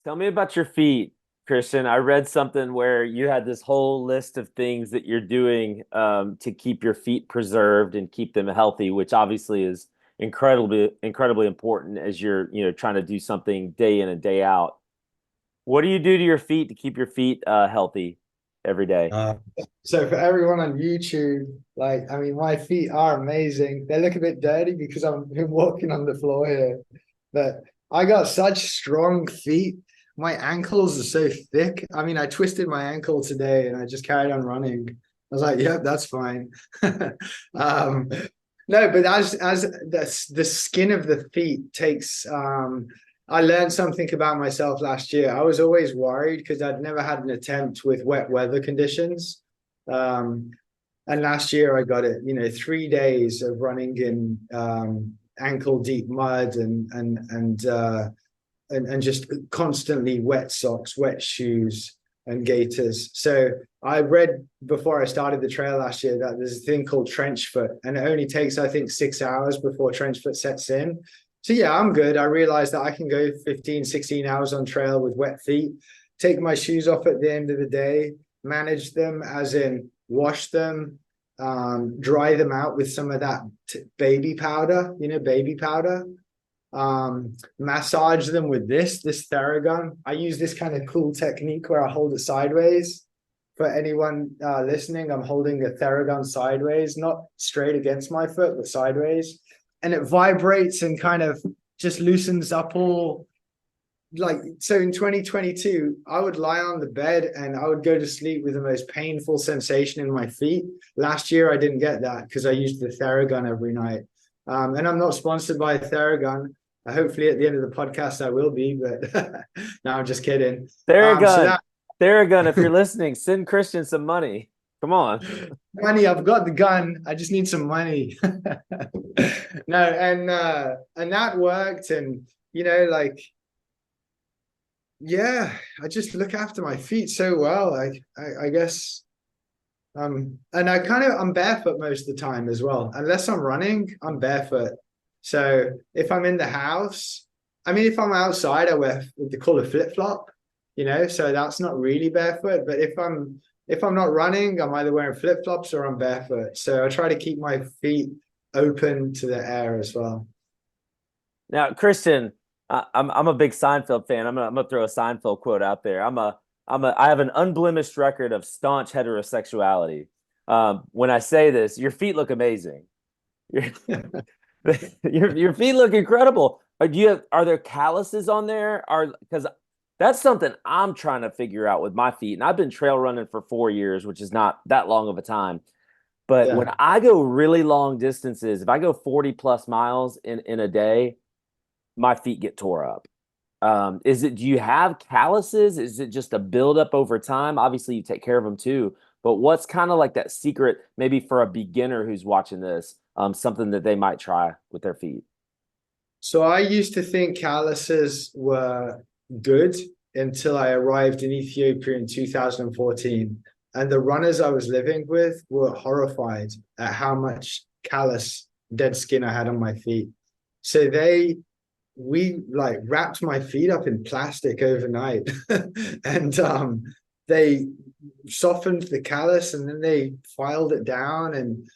Tell me about your feet, Christian. I read something where you had this whole list of things that you're doing to keep your feet preserved and keep them healthy, which obviously is incredibly important as you're, trying to do something day in and day out. What do you do to your feet to keep your feet healthy every day? Uh, so for everyone on YouTube, I mean, my feet are amazing. They look a bit dirty because I've been walking on the floor here, but I got such strong feet. My ankles are so thick. I mean, I twisted my ankle today and I just carried on running. I was like, yep, that's fine. um, no, but as the skin of the feet takes I learned something about myself last year. I was always worried because I'd never had an attempt with wet weather conditions. Um, and last year I got it, 3 days of running in ankle deep mud and just constantly wet socks, wet shoes, and gaiters. So I read before I started the trail last year that there's a thing called trench foot, and it only takes, I think, 6 hours before trench foot sets in. So yeah, I'm good. I realized that I can go 15, 16 hours on trail with wet feet, take my shoes off at the end of the day, manage them as in wash them, dry them out with some of that baby powder, baby powder, massage them with this Theragun. I use this kind of cool technique where I hold it sideways. For anyone listening, I'm holding a Theragun sideways, not straight against my foot, but sideways. And it vibrates and kind of just loosens up all so in 2022, I would lie on the bed and I would go to sleep with the most painful sensation in my feet. Last year, I didn't get that because I used the Theragun every night. And I'm not sponsored by Theragun. Hopefully at the end of the podcast I will be, but no, I'm just kidding. So Theragun, that Theragun, if you're listening, send Christian some money. Come on. money, I've got the gun. I just need some money. No, and that worked. And yeah, I just look after my feet so well. I guess and I'm barefoot most of the time as well. Unless I'm running, I'm barefoot. So if I'm in the house, I mean, if I'm outside, I wear what they call a flip-flop, so that's not really barefoot. But if I'm not running, I'm either wearing flip-flops or I'm barefoot. So I try to keep my feet open to the air as well. Now, Christian, I'm a big Seinfeld fan. I'm gonna throw a Seinfeld quote out there. I have an unblemished record of staunch heterosexuality. When I say this, your feet look amazing. Your your feet look incredible. Are there calluses on there? Because that's something I'm trying to figure out with my feet. And I've been trail running for 4 years, which is not that long of a time. But when Yeah. I go really long distances, if I go 40 plus miles in a day, my feet get tore up. Do you have calluses? Is it just a buildup over time? Obviously, you take care of them too, but what's kind of like that secret, maybe for a beginner who's watching this, something that they might try with their feet? So I used to think calluses were good until I arrived in Ethiopia in 2014. And the runners I was living with were horrified at how much callus dead skin I had on my feet. So we wrapped my feet up in plastic overnight and they softened the callus and then they filed it down. And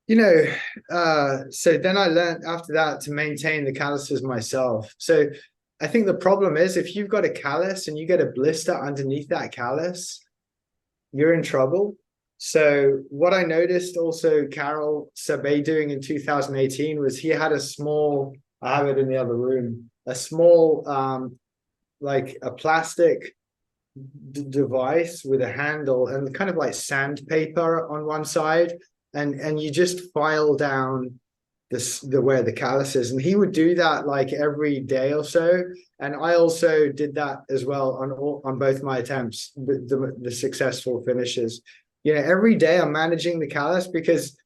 so then I learned after that to maintain the calluses myself. So I think the problem is if you've got a callus and you get a blister underneath that callus, you're in trouble. So what I noticed also Carol Sabe doing in 2018 was he had a small, I have it in the other room, a small like a plastic device with a handle and kind of like sandpaper on one side, and you just file down the where the callus is. And he would do that like every day or so. And I also did that as well on both my attempts, the successful finishes. Every day I'm managing the callus because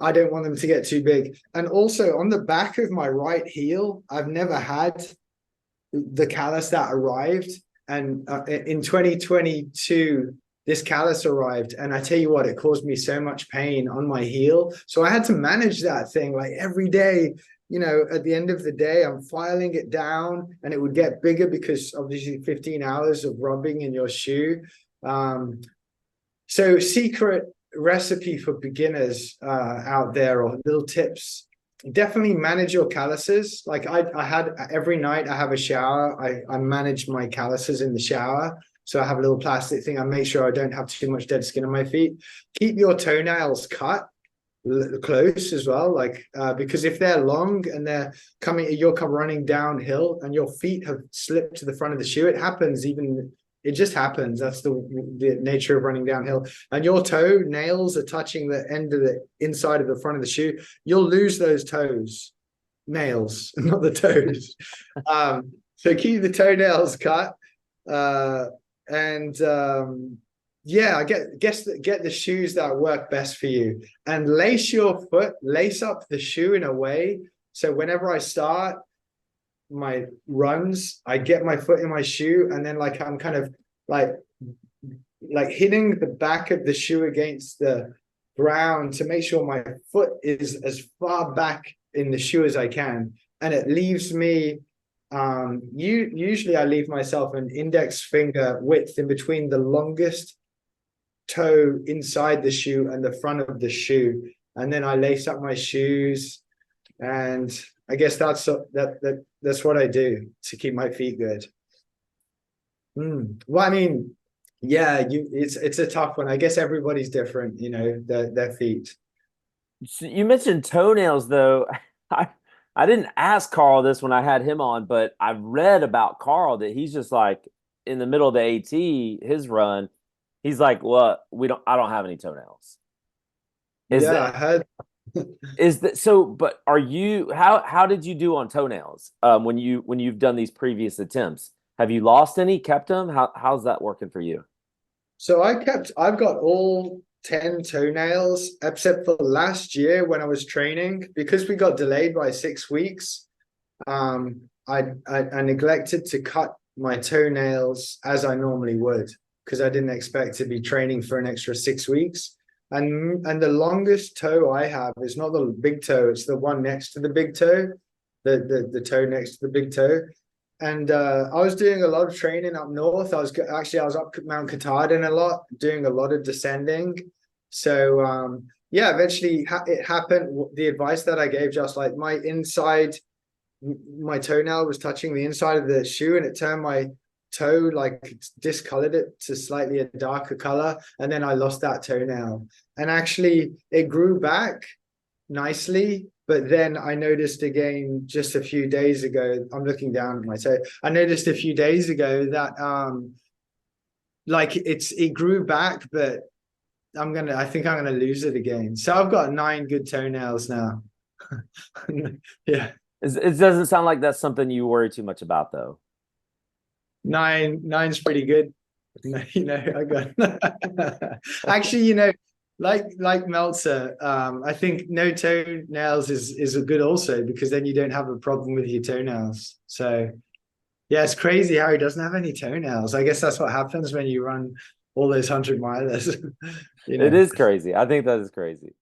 I don't want them to get too big. And also on the back of my right heel, I've never had the callus that arrived. And in 2022, this callus arrived. And I tell you what, it caused me so much pain on my heel. So I had to manage that thing like every day, you know, at the end of the day, I'm filing it down and it would get bigger because obviously 15 hours of rubbing in your shoe. So secret recipe for beginners out there, or little tips. Definitely manage your calluses. Like I had every night I have a shower. I manage my calluses in the shower. So I have a little plastic thing. I make sure I don't have too much dead skin on my feet. Keep your toenails cut close as well, like because if they're long and you're running downhill and your feet have slipped to the front of the shoe, it just happens. That's the nature of running downhill, and your toe nails are touching the end of the inside of the front of the shoe. You'll lose those nails, not the toes. So keep the toenails cut, and yeah, I guess get the shoes that work best for you, and lace up the shoe in a way so whenever I start my runs, I get my foot in my shoe, and then like I'm kind of like hitting the back of the shoe against the ground to make sure my foot is as far back in the shoe as I can, and it leaves me usually I leave myself an index finger width in between the longest toe inside the shoe and the front of the shoe, and then I lace up my shoes, and I guess that's what I do to keep my feet good. Well, I mean, yeah, it's a tough one. I guess everybody's different, you know, their feet. So you mentioned toenails, though. I didn't ask Carl this when I had him on, but I read about Carl that he's just like in the middle of the AT, his run, he's like, "Well, I don't have any toenails." I heard. Is that so? But how did you do on toenails? When you've done these previous attempts, have you lost any? Kept them? How's that working for you? So I've got all 10 toenails except for last year when I was training, because we got delayed by 6 weeks. I neglected to cut my toenails as I normally would, because I didn't expect to be training for an extra 6 weeks. And the longest toe I have is not the big toe, it's the one next to the big toe, the toe next to the big toe. And I was doing a lot of training up north. I was up Mount Katahdin a lot, doing a lot of descending. So yeah, eventually it happened. The advice that I gave, just like my toenail was touching the inside of the shoe, and it turned my toe, like discolored it to slightly a darker color, and then I lost that toenail. And actually it grew back nicely, but then I noticed again just a few days ago, I'm looking down at my toe, I noticed a few days ago that like it grew back, but I think I'm gonna lose it again. So I've got 9 good toenails now. Yeah. It doesn't sound like that's something you worry too much about, though. Nine's pretty good. You know, I got actually, you know, like Meltzer, I think no toenails is a good also, because then you don't have a problem with your toenails. So yeah, it's crazy how he doesn't have any toenails. I guess that's what happens when you run all those 100 milers. You know? It is crazy. I think that is crazy.